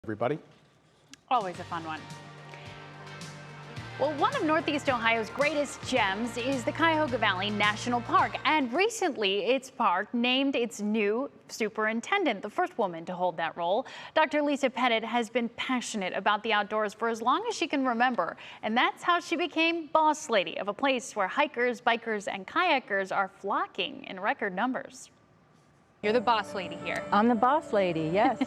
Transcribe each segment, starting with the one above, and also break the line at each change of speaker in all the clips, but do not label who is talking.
Everybody.
Always a fun one. Well, one of Northeast Ohio's greatest gems is the Cuyahoga Valley National Park, and recently its park named its new superintendent, the first woman to hold that role. Dr. Lisa Petit has been passionate about the outdoors for as long as she can remember, and that's how she became boss lady of a place where hikers, bikers, and kayakers are flocking in record numbers. You're the boss lady here.
I'm the boss lady, yes.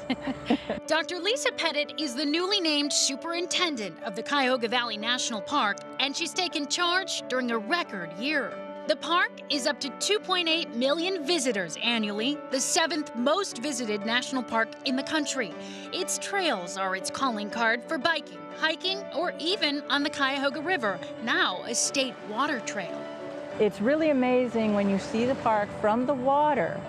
Dr. Lisa Petit is the newly named superintendent of the Cuyahoga Valley National Park, and she's taken charge during a record year. The park is up to 2.8 million visitors annually, the 7th most visited national park in the country. Its trails are its calling card for biking, hiking, or even on the Cuyahoga River, now a state water trail.
It's really amazing when you see the park from the water.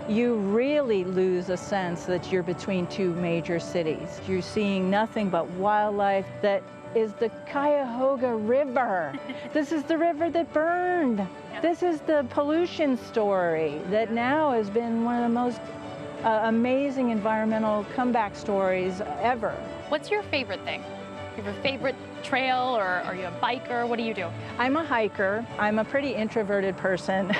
You really lose a sense that you're between two major cities. You're seeing nothing but wildlife that is the Cuyahoga River. This is the river that burned. Yep. This is the pollution story that now has been one of the most amazing environmental comeback stories ever.
What's your favorite thing? You have a favorite trail, or are you a biker? What do you do?
I'm a hiker. I'm a pretty introverted person.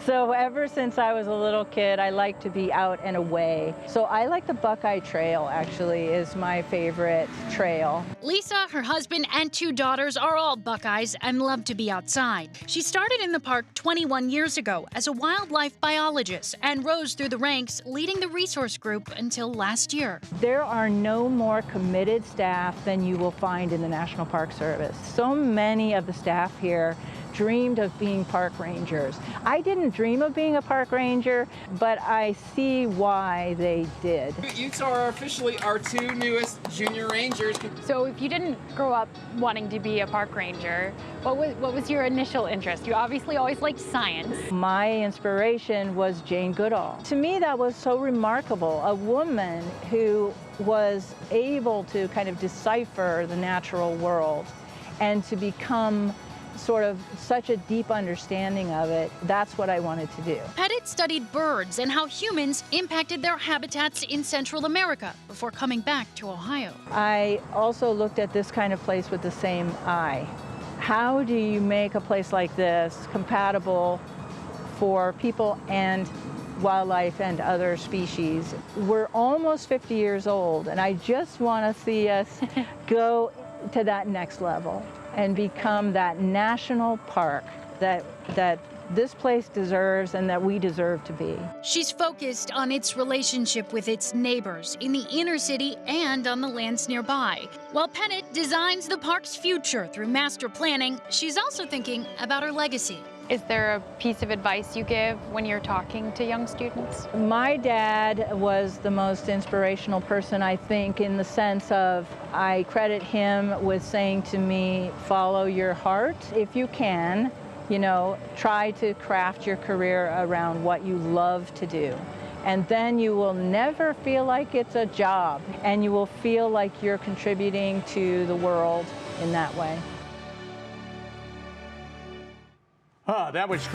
So ever since I was a little kid, I like to be out and away. So I like the Buckeye Trail, actually, is my favorite trail.
Lisa, her husband, and 2 daughters are all Buckeyes and love to be outside. She started in the park 21 years ago as a wildlife biologist and rose through the ranks, leading the resource group until last year.
There are no more committed staff than you will find in the National Park Service. So many of the staff here dreamed of being park rangers. I didn't dream of being a park ranger, but I see why they did.
You are officially our 2 newest junior rangers.
So if you didn't grow up wanting to be a park ranger, what was your initial interest? You obviously always liked science.
My inspiration was Jane Goodall. To me, that was so remarkable. A woman who was able to kind of decipher the natural world and to become sort of such a deep understanding of it. That's what I wanted to do.
Petit studied birds and how humans impacted their habitats in Central America before coming back to Ohio.
I also looked at this kind of place with the same eye. How do you make a place like this compatible for people and wildlife and other species? We're almost 50 years old, and I just want to see us go to that next level and become that national park that this place deserves and that we deserve to be.
She's focused on its relationship with its neighbors in the inner city and on the lands nearby. While Petit designs the park's future through master planning, she's also thinking about her legacy.
Is there a piece of advice you give when you're talking to young students?
My dad was the most inspirational person, I think, in the sense of I credit him with saying to me, follow your heart if you can. You know, try to craft your career around what you love to do. And then you will never feel like it's a job, and you will feel like you're contributing to the world in that way.
That was